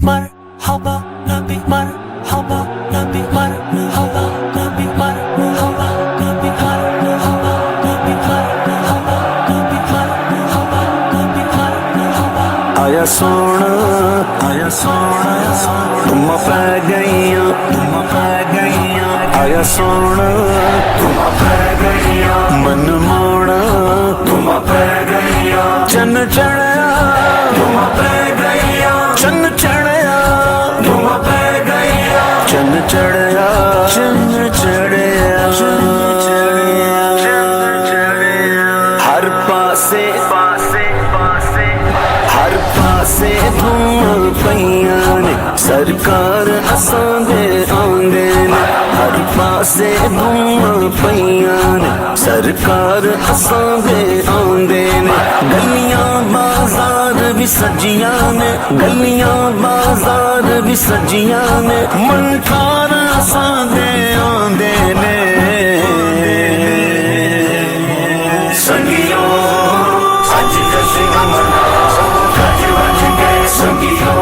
مرحبا نبی مرحبا نبی مرحبا نبی مرحبا نبی مرحبا نبی مرحبا نبی مرحبا نبی مرحبا آیا سونا تم پہ گئیاں آیا سونا تم پہ گئیاں من موڑا تم پہ گئیاں چن چڑھیا تم پہ گئیاں چن چڑھیا تم پہ گئیاں چن چڑھیا ہر پاسے دھوم پیاں نے سرکار اساں دے آندے نے ہر پاسے دھوم پیاں نے سرکار اساں دے آندے نے گلیاں بازار بھی سجیاں نے گلیاں بازار بھی سجیاں نے منکار اساں دے آندے نے سنگیو اج جشن مناؤ گج وج گئے سنگیو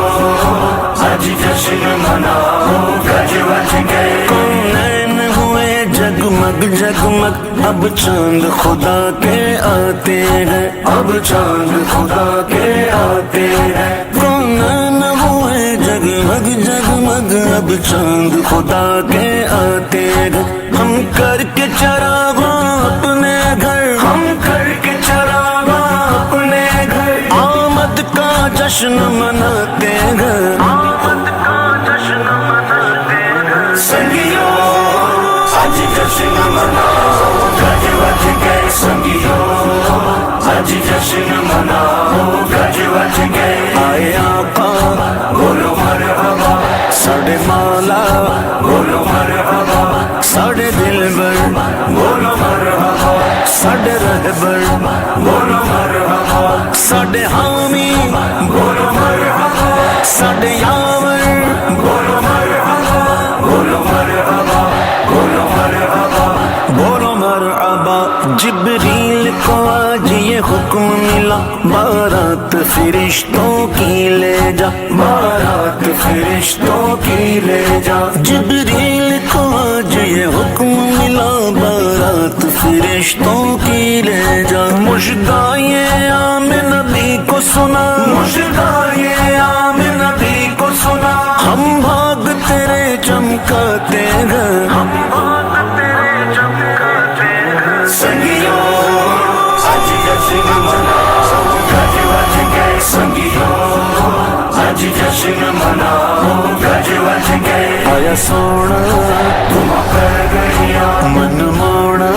اج جشن مناؤ گج وج گئے کونین ہوئے جگمگ جگمگ اب چاند خدا کے آتے ہیں اب چاند خدا کے آتے ہیں کونین ہوئے جگمگ جگمگ اب چاند خدا کے آتے ہیں ہم کر کے چراغاں اپنے گھر ہم کر کے چراغاں اپنے گھر آمد کا جشن مناتے ہیں آمد کا جشن مناتے ہیں سنگیو آج جشن مناؤ گج وج گئے سنگیو آج جشن مناؤ گج وج گئے آئے آقا بولو مرحبا ساڑے مولا بولو مرحبا ساڑے دلبر بولو مرحبا ساڑے رہبر بولو مرحبا ساڑے حامی بولو مرحبا ساڑے یاور بولو مرحبا بولو مرحبا بولو مرحبا بولو مرحبا جبریل کو آج یہ حکم ملا بارات فرشتوں کی لے جا بارات فرشتوں کی لے جا جبریل کو آج یہ حکم ملا بارات فرشتوں کی لے جا مژدہ یہ عام نبی کو سنا مژدہ یہ عام نبی کو سنا ہم بھاگ تیرے چمکاتے ہیں ہم بھاگ تیرے چمکاتے ہیں سنگیو آج جشن مناؤ گج وج گئے سنگیو آج جشن مناؤ گج وج گئے آیا سونا تم پہ گئیاں من موڑا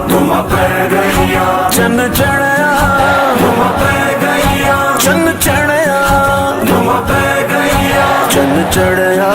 تم پہ گئیاں چن چڑھیا تم پہ گئیاں چن چڑھیا تم پہ گئیاں چن چڑھیا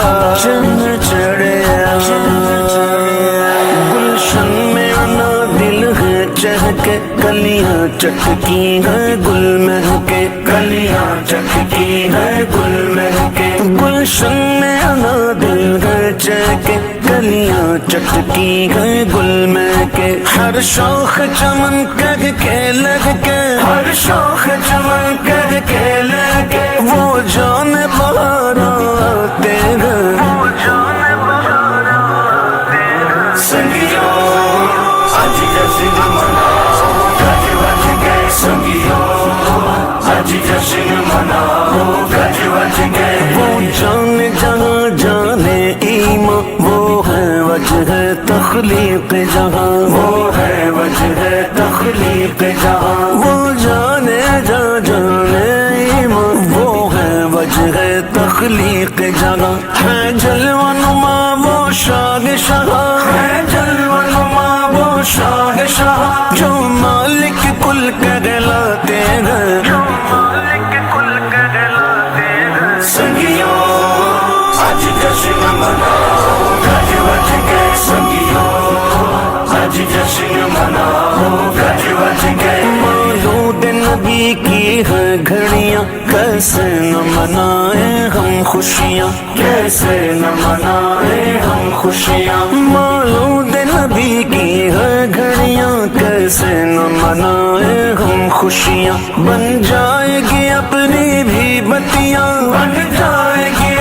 گلشن میں آنا دل ہے چہکے کلیاں چٹکی ہے گل مہکے کلیاں چٹکی ہے گل مہکے گلشن میں آنا دل ہے چہکے کلیاں چٹکی ہے گل مہکے ہر شوخ چمن کہہ کے لگ کے ہر شوخ چمن کہہ کے لگ کے وہ جان بہار آتے ہیں وہ جان بہار آتے ہیں سنگیو آج جشن مناؤ گج وج گئے سنگیو آج جشن مناؤ گج وج گئے وہ جان جہاں جانے ایمان وہ ہے وجہ تخلیق جہاں وہ ہے وجہ تخلیق جہاں وہ جانے جانے ایمان وہ ہے وجہ تخلیق جہاں ہے جلوہ نما وہ شاہ ہے جلوہ نما وہ شاہ جو مالک کل کہلاتے ہیں جو مالک کل کہلاتے ہیں سنگیو آج جشن مناؤ گج وج گئے سنگیو آج جشن مناؤ گج وج گئے مولود نبی کی ہے گھڑیاں کیسے نہ منائیں ہم خوشیاں کیسے نہ منائیں ہم خوشیاں مولود نبی کی ہے گھڑیاں کیسے نہ منائیں ہم خوشیاں بن جائے گی اپنی بھی بتیاں بن جائے گی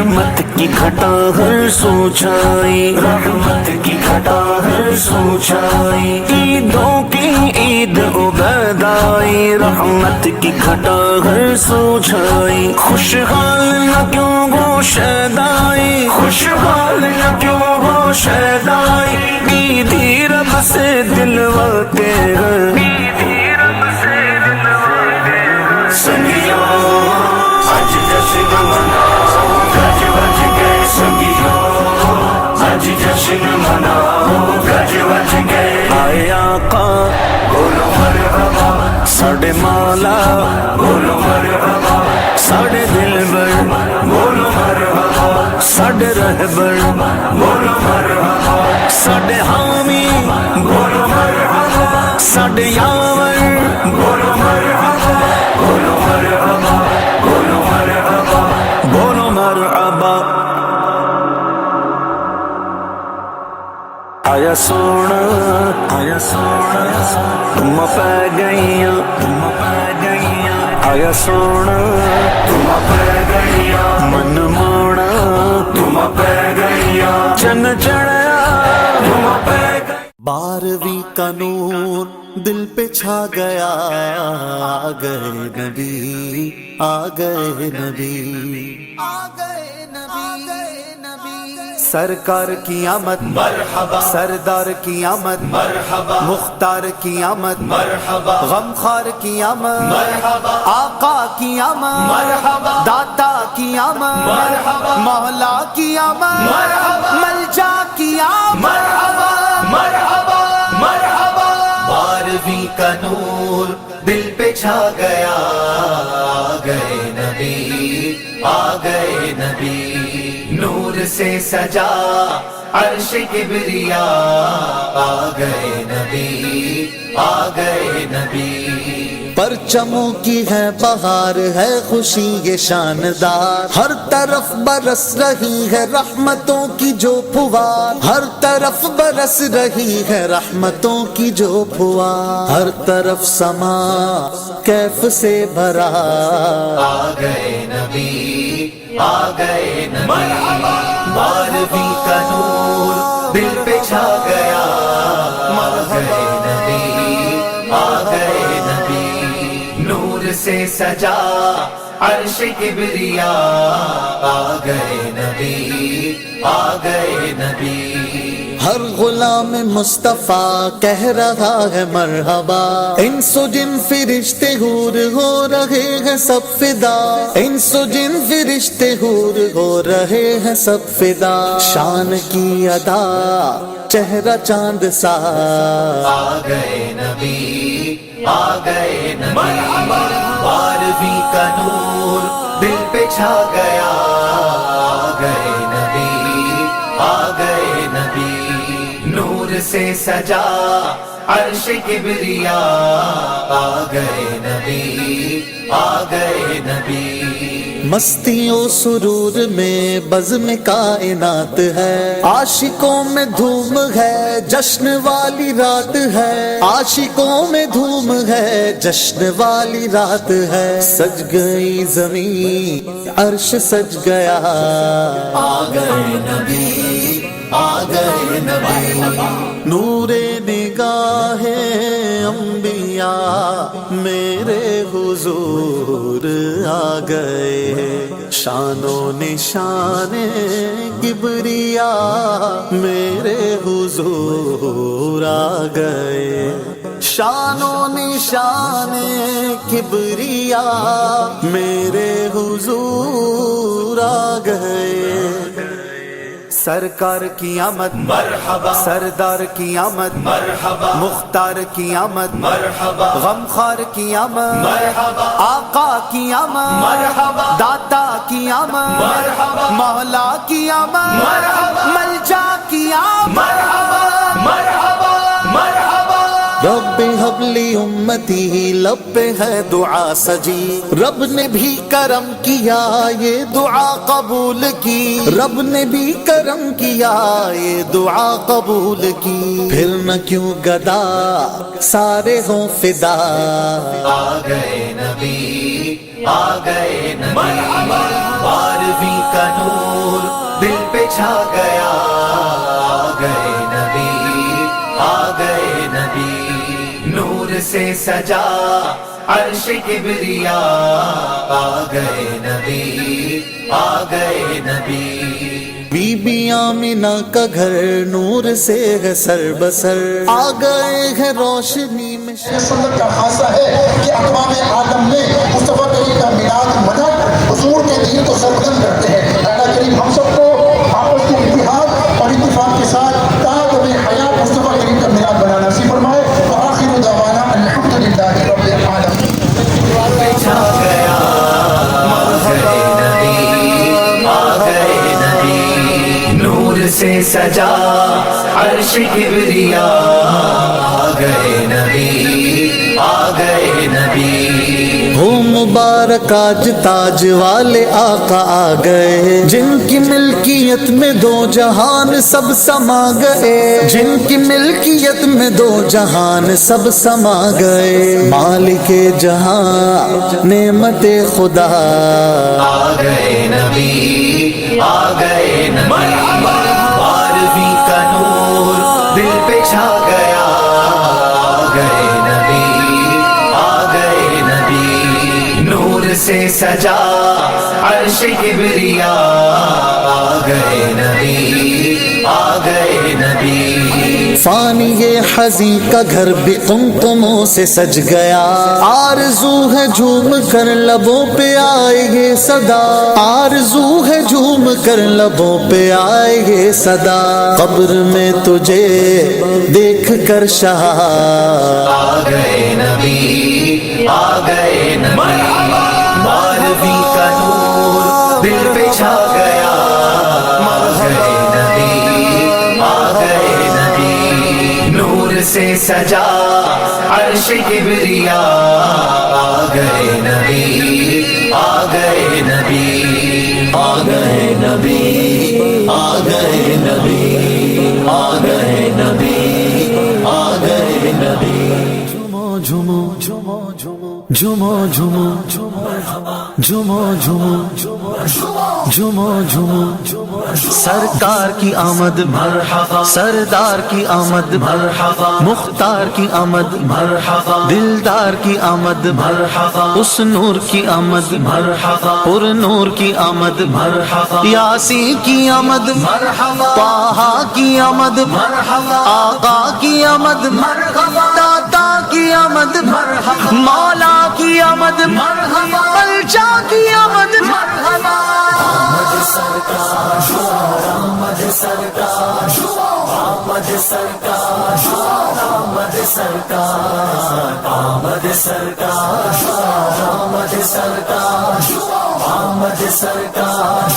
رحمت کی گھٹا ہر سو چھائی، رحمت کی گھٹا ہر سو چھائی، عیدوں کی عید عبید آئی، رحمت کی گھٹا ہر سو چھائی، خوشحال نہ کیوں ہو شیدائی، خوشحال نہ کیوں ہو شیدائی، عیدی رب سے دلواتے ہیں، سنگیو آج جشن مناؤ گج وج کے، سنگیو آج جشن مناؤ گج وج کے، آئے آقا بولو مرحبا، ساڑے مولا بولو مرحبا، ساڑے دلبر بولو مرحبا، ساڑے رہبر بولو مرحبا، ساڑے حامی بولو مرحبا، ساڑے یاور بولو مرحبا، بولو مرحبا، بولو مرحبا، بولو مرحبا۔ آیا سونا تم پہ گئیاں، آیا سونا تم پہ گئیاں، من موڑا تم پہ گئیاں، چن چڑھیا تم پہ گئیاں، 12ویں کا نور دل پہ چھا گیا، آ گئے نبی، آ گئے نبی، آ گئے نبی، سرکار کی آمد مرحبا، سردار کی آمد مرحبا، مختار کی آمد مرحبا، غمخوار کی آمد مرحبا، آقا کی آمد مرحبا، داتا کی آمد مرحبا، مولا کی آمد مرحبا، ملجا کی آمد مرحبا، مرحبا مرحبا، 12ویں کا نور دل پہ چھا گیا، آ گئے نبی، آ گئے نبی، نور سے سجا عرش کبریا، آ گئے نبی، آ گئے نبی، پرچموں کی ہے بہار ہے خوشی یہ شاندار، ہر طرف برس رہی ہے رحمتوں کی جو پھوار، ہر طرف برس رہی ہے رحمتوں کی جو پھوار، ہر طرف سما کیف سے بھرا، آ گئے نبی، آ گئے نبی، 12ویں کا نور دل پہ چھا گیا، آ گئے نبی، آ گئے نبی، نور سے سجا عرش کبریا، آ گئے نبی، آ گئے نبی، ہر غلام مصطفیٰ کہہ رہا ہے مرحبا، انس و جن فرشتے حور ہو رہے ہیں سب فدا، انس و جن فرشتے حور ہو رہے ہیں سب فدا، شان کی ادا چہرہ چاند سا، آ گئے نبی، آ گئے نبی، 12ویں کا نور دل پہ چھا گیا، آ گئے نبی، آ گئے نبی، نور سے سجا عرش کبریا، آ گئے نبی، آ گئے نبی، مستی و سرور میں بزم کائنات ہے، عاشقوں میں دھوم ہے جشن والی رات ہے، عاشقوں میں دھوم ہے جشن والی رات ہے، سج گئی زمین عرش سج گیا، آ گئے نبی، آ گئے نبی، نور نگاہ انبیاء میرے حضور آ گئے، شان و نشان کبریا میرے حضور آ گئے، شان و نشان کبریا میرے حضور آ گئے، سرکار کی آمد مرحبا، سردار کی آمد مرحبا، مختار کی آمد مرحبا، غمخوار کی آمد مرحبا، آقا کی آمد مرحبا، داتا کی آمد مرحبا، مولا کی آمد مرحبا، ملجا کی آمد مرحبا، مرحبا مرحبا، رب حب لی امتی لب پہ ہے دعا سجی، رب نے بھی کرم کیا یہ دعا قبول کی، رب نے بھی کرم کیا یہ دعا قبول کی، پھر نہ کیوں گدا سارے ہوں فدا، آ گئے نبی، آ گئے نبی، 12ویں کا نور دل پہ چھا گیا، آ گئے نبی، آ گئے نبی، نور سے سجا عرش کبریا، آ گئے نبی، آ گئے نبی، بی بی آمنہ کا گھر نور سے ہے سر بسر، آ گئے ہیں روشنی میں سنت کا خاصہ ہے کہ اقوام عالم میں مصطفیٰ کریم کا میلاد منا کر حضور کے دین کو سربلند کرتے ہیں۔ اللہ کریم ہم سب کو آپس کے اتحاد اور اتفاق کے ساتھ تاج حیات مصطفیٰ کریم کا میلاد بنانا نصیب فرمائے۔ وآخر دعوانا الحمدللہ رب العالمین۔ چھا گیا، آ گئے نبی، آ گئے نبی، نور سے سجا عرش کبریا، آ گئے نبی، آ گئے نبی، ہو مبارک آج تاج والے آقا آ گئے، جن کی ملکیت میں دو جہان سب سما گئے، جن کی ملکیت میں دو جہان سب سما گئے، مالک جہاں نعمت خدا، آ گئے نبی، آ گئے نبی، 12ویں کا نور دل پہ چھا گیا، آ گئے نبی، آ گئے نبی، نور سے سجا عرش کبریا، آ گئے نبی، آ گئے نبی، فانی یہ حزین کا گھر بھی قمقموں سے سج گیا، آرزو ہے جھوم کر لبوں پہ آئے یہ صدا، آرزو ہے جھوم کر لبوں پہ آئے یہ صدا، قبر میں تجھے دیکھ کر شاہ، آ گئے نبی، آ گئے نبی، 12ویں کا نور دل پہ چھا گیا، آ گئے نبی، آ گئے نبی، نور سے سجا عرش کبریا، آ گئے نبی، آ گئے نبی، آ گئے نبی، آ گئے نبی، آ گئے نبی، آ گئے نبی، جھومو جھومو جھومو جھومو جھومو جھومو جھومو جھومو جھومو، سرکار کی آمد مرحبا، سردار کی آمد مرحبا، مختار کی آمد مرحبا، دلدار کی آمد مرحبا، اس نور کی آمد مرحبا، پر نور کی آمد مرحبا، یاسین کی آمد مرحبا، طٰہٰ کی آمد مرحبا، آقا کی آمد مرحبا، داتا کی آمد مرحبا، مولا کی آمد مرحبا، ملجا کی آمد مرحبا، آمد سرکار، آمد سرکار، آمد سرکار، آمد سرکار، آمد سرکار، آمد سرکار، آمد سرکار،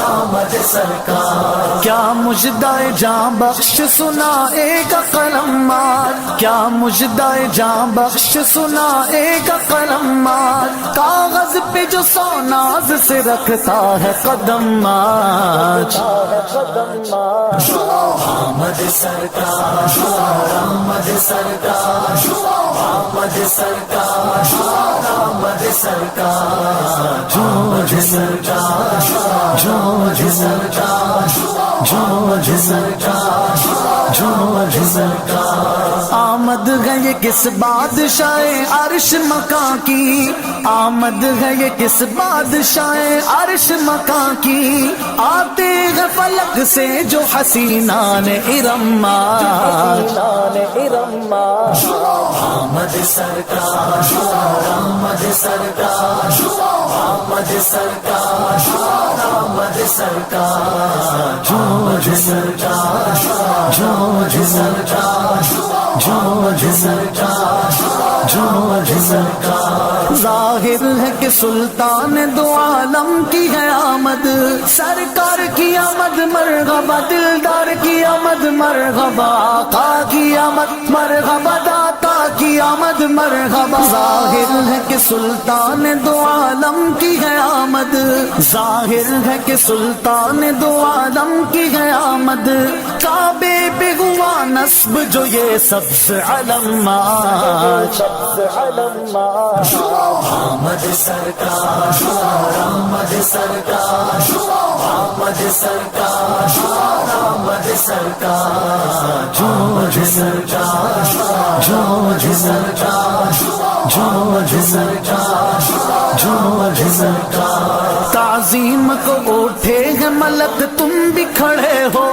آمد سرکار، کیا مجدائے جاں بخش سنا ایک قلم مار، کیا مجدائے جاں بخش سنا ایک قلم مار، کاغذ پہ جو سوناز سے رکھتا ہے قدم آج، آمد سرکار، آمد سرکار، آمد سرکار، آمد سرکار، جھوم سرکار، جھوم سرکار، جھوم سرکار، جھوم سرکار، آمد ہے یہ کس بادشاہ عرش مکاں کی، آمد ہے یہ کس بادشاہ عرش مکاں کی، آتے ہیں فلک سے جو حسینان ارم آج، آمد سرکار، آمد سرکار، آمد سرکار، آمد سرکار، جھوم سرکار، جھوم سرکار، جھوم سرکار، جھوم سرکار، ظاہر ہے کہ سلطان دو عالم کی ہے آمد، سرکار کی آمد مرحبا، دلدار کی آمد مرحبا، آقا کی آمد مرحبا، داتا کی آمد مرحبا، ظاہر ہے کہ سلطان دو عالم کی ہے آمد، ظاہر ہے کہ سلطان دو عالم کی ہے آمد، کعبے پہ ہوا نصب جو یہ سبز علم آج، آمد سرکار، آمد سرکار، آمد سرکار، آمد سرکار، جو سرکار، جو سرکار، جو سرکار، جو سرکار، تعظیم کو اٹھے ہیں ملک تم بھی کھڑے ہو،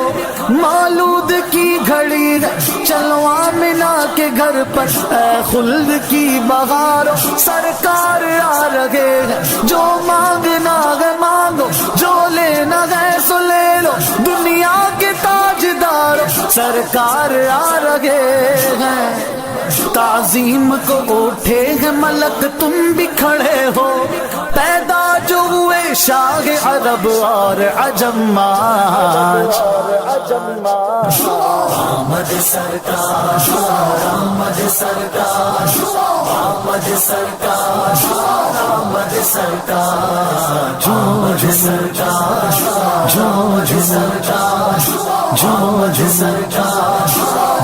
مولود کی گھڑی ہے چلو آمنہ کے گھر پر، اے خلد کی بہار سرکار آ رہے ہیں، جو مانگنا ہے مانگو، جو لینا ہے سو لے لو، دنیا کے تاجدار سرکار آ رہے ہیں، تعظیم کو اٹھے ہیں ملک تم بھی کھڑے ہو، پیدا جو ہوئے شاہ عرب اور عجم آج، آمد سرکار، آمد سرکار، آمد سرکار، آمد سرکار، جو سرکار، جو سرکار، جو سرکار،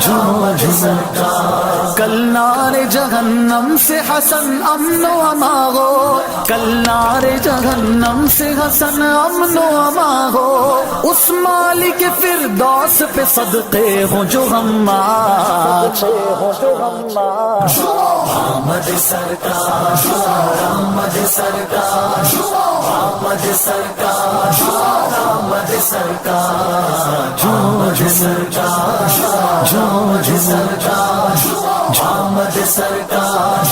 جو سرکار، کل نار جہنم سے حسن امن و اما ہو، کل نار جہنم سے حسن امن و اما ہو، اس مالک فردوس پہ صدقے ہوں جو ہم آج، آمد سرکار، آمد سرکار، آمد سرکار، آمد سرکار، جو سرکار، جو سرکار، آمد سرکار،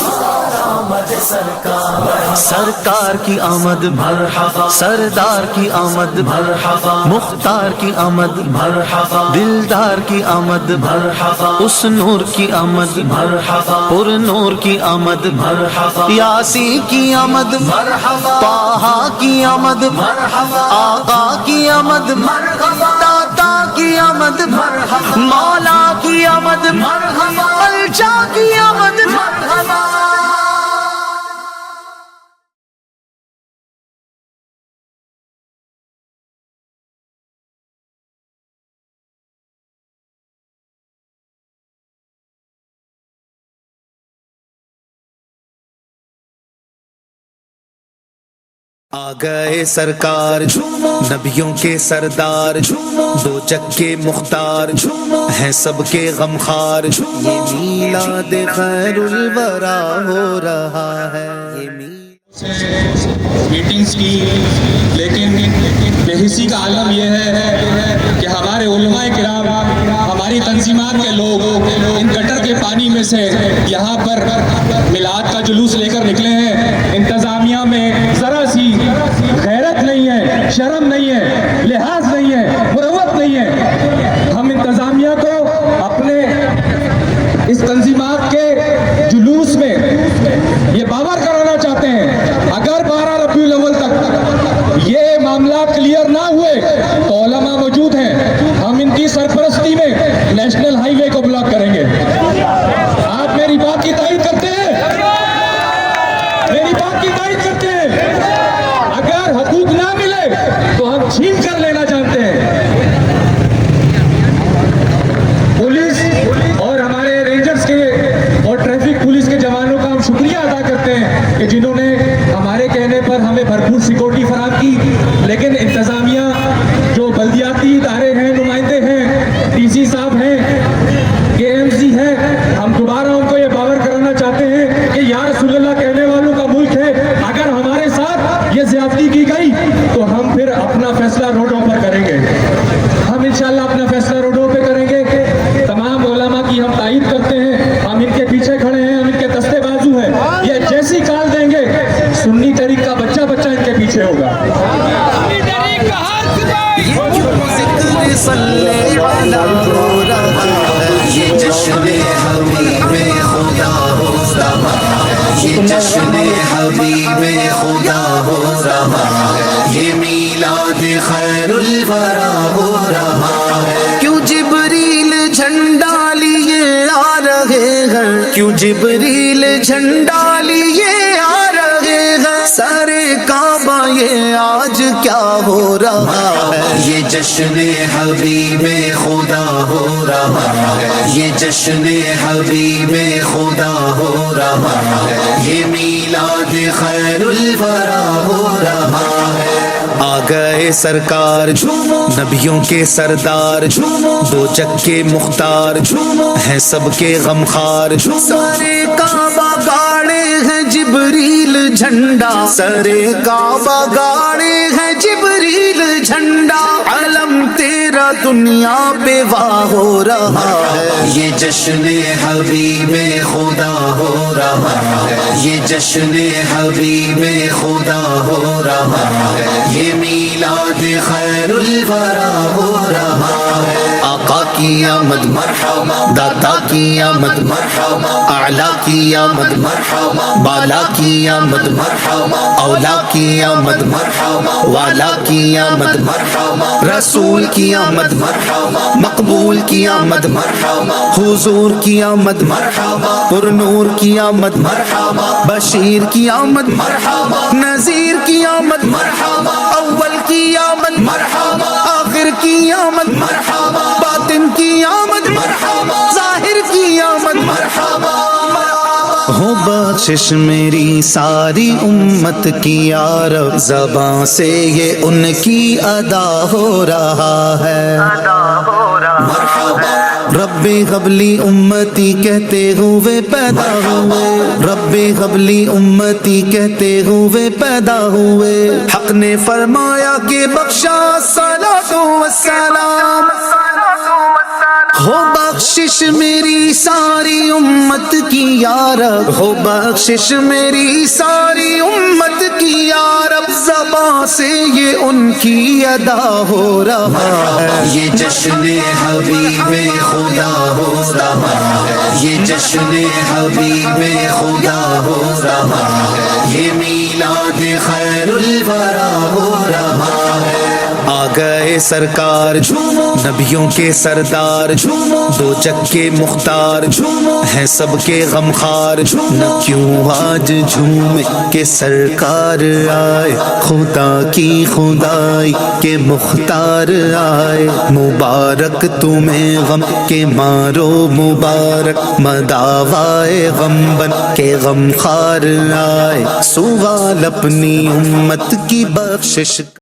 آمد سرکار، سرکار کی آمد مرحبا، سردار کی آمد مرحبا، مختار کی آمد مرحبا، دلدار کی آمد مرحبا، اس نور کی آمد مرحبا، پر نور کی آمد مرحبا، یاسی کی آمد مرحبا، طٰہٰ کی آمد مرحبا، آقا کی آمد مرحبا، داتا کی آمد مرحبا، مولا کی آمد مرحبا، الجا کی آمد مرحبا۔ آ گئے سرکار نبیوں کے سردار، دو جگ کے مختار ہیں سب کے غمخار، یہ میلاد خیر الورا ہو رہا ہے، یہ میٹنگز کی، لیکن بے حسی کا عالم یہ ہے کہ ہمارے علماء کرام، ہماری تنظیمات کے لوگ ان گٹر کے پانی میں سے یہاں پر میلاد کا جلوس لے کر نکلے ہیں، انتظامیہ میں ذرا سی غیرت نہیں ہے، شرم نہیں ہے، لحاظ نہیں ہے، مروت نہیں ہے۔ ہم انتظامیہ کو اپنے اس تنظیمات کے جلوس میں یہ باور کرانا چاہتے ہیں، اگر 12 ربیع الاول تک یہ معاملات کلیئر نہ ہوئے تو علماء موجود ہیں، ہم ان کی سرپرستی میں نیشنل ہائی وے کو بلاک کریں گے۔ آپ میری بات کی تائید کرتے ہیں؟ میری بات کی تائید کرتے ہیں؟ اگر حقوق نہ ملے تو ہم چھین کر لینا چاہتے ہیں۔ پولیس اور ہمارے رینجرز کے اور ٹریفک پولیس کے جوانوں کا ہم شکریہ ادا کرتے ہیں کہ جنہوں نے ہمارے کہنے پر ہمیں بھرپور سیکورٹی فراہم کی، لیکن انتظامیہ جو بلدیاتی ادارے ہیں، نمائندے ہیں، ڈی سی صاحب ہیں، کے ایم سی ہیں، ہم دوبارہ ان کو یہ باور کرانا چاہتے ہیں کہ یا رسول اللہ کہنے والوں کا ملک ہے، اگر ہمارے ساتھ یہ زیادتی کی گئی تو ہم پھر اپنا فیصلہ روڈوں پر کریں گے، ہم انشاءاللہ اپنا فیصلہ روڈوں پہ کریں گے۔ تمام علماء کی ہم تائید کرتے ہیں، ہم ان کے پیچھے کھڑے ہیں، ہم ان کے دستے بازو ہیں، یہ جیسی کال دیں گے سنی تحریک کا بچہ بچہ ان کے پیچھے ہوگا۔ ذکر صلی اللہ ہو رہا ہے، یہ جشن حبیب خدا ہو رہا ہے، یہ جشن حبیب خدا ہو رہا ہے، یہ میلاد خیر الورا ہو رہا ہے۔ کیوں جبریل جھنڈا لیے آ رہے ہیں، کیوں جبریل جھنڈا لیے آ رہے ہیں، سارے کعبہ یہ آج کیا ہو رہا ہے؟ یہ جشن حبیب خدا ہو رہا ہے، یہ جشن حبیب خدا ہو رہا ہے، یہ میلاد خیر الورا ہو رہا ہے۔ آ گئے سرکار نبیوں کے سردار، دو جگ کے مختار ہیں سب کے غمخار، سارے کعبہ گاڑے ہیں جبریل جھنڈا، سارے کعبہ گاڑے ہیں جبریل جھنڈا، علم تیرا دنیا پہ واہ ہو رہا ہے۔ یہ جشن حبیب خدا ہو رہا ہے، یہ جشن حبیب خدا ہو رہا ہے، یہ میلاد خیر الورا ہو رہا ہے۔ آقا کی آمد مرحبا، داتا کی آمد مرحبا، اعلیٰ کی آمد مرحبا، بالا کی آمد مرحبا، اولا کی آمد مرحبا، والا کی آمد مرحبا، رسول کی آمد مرحبا، مقبول کی آمد مرحبا، حضور کی آمد مرحبا، پر نور کی آمد مرحبا، بشیر کی آمد مرحبا، نذیر کی آمد مرحبا، اول کی آمد مرحبا، آخر کی آمد مرحبا، باطن کی آمد مرحبا، ظاہر کی آمد مرحبا، ہو بخشش میری ساری امت کی یا رب، زباں سے یہ ان کی ادا ہو رہا ہے۔ مرحبا، رب قبلی امتی کہتے ہوئے پیدا ہوئے، رب قبلی امتی کہتے ہوئے پیدا ہوئے، حق نے فرمایا کہ بخشا الصلاۃ والسلام، ہو بخشش میری ساری امت کی یا رب، ہو بخشش میری ساری امت کی یا رب، زباں سے یہ ان کی ادا ہو رہا ہے۔ یہ جشن حبیب خدا ہو رہا ہے، یہ جشن حبیب خدا ہو رہا ہے، یہ میلاد خیر الورا ہو رہا ہے۔ آ گئے سرکار نبیوں کے سردار، دو جگ کے مختار ہیں سب کے غمخار، نہ کیوں آج جھومے کہ سرکار آئے، خدا کی خدائی کے مختار آئے، مبارک تمہیں غم کے مارو مبارک، مداوائے غم بن کے غمخار آئے، سوال اپنی امت کی بخشش